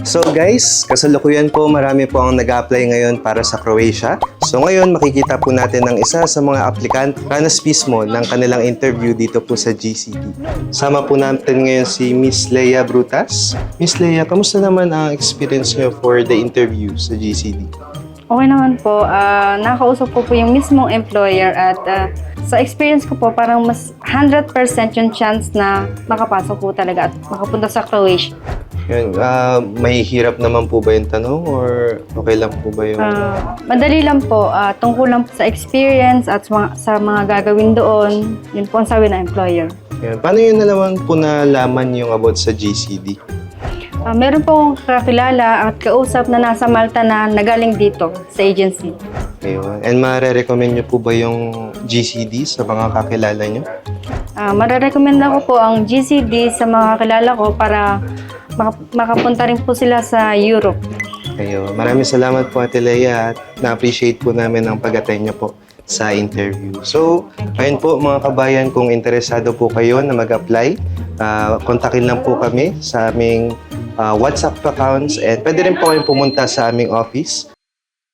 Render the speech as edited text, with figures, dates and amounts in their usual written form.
So guys, kasalukuyan po marami po ang nag-apply ngayon para sa Croatia. So ngayon makikita po natin ang isa sa mga aplikant kanas mismo ng kanilang interview dito po sa GCD. Sama po natin ngayon si Miss Leia Brutas. Miss Leia, kamusta naman ang experience niyo for the interview sa GCD? Okay naman po. Nakausap ko po yung mismong employer at sa experience ko po parang mas 100% yung chance na makapasok po talaga at makapunta sa Croatia. Yun, may hirap naman po ba yung tanong or okay lang po ba yung... Madali lang po. Tungkol lang po sa experience at sa mga gagawin doon. Yun po ang sabi ng employer. Yun. Paano yun na naman po nalaman yung about sa GCD? Meron po akong kakilala at kausap na nasa Malta na nagaling dito sa agency. Ayun. And mare-recommend nyo po ba yung GCD sa mga kakilala nyo? Mararecommend ako po ang GCD sa mga kakilala ko para makapunta rin po sila sa Europe. Ayun. Maraming salamat po Ate Leia at na-appreciate po namin ang pag-attend nyo po sa interview. So, ayun po mga kabayan, kung interesado po kayo na mag-apply, kontakin lang po kami sa aming WhatsApp accounts and pwede rin po kayong pumunta sa aming office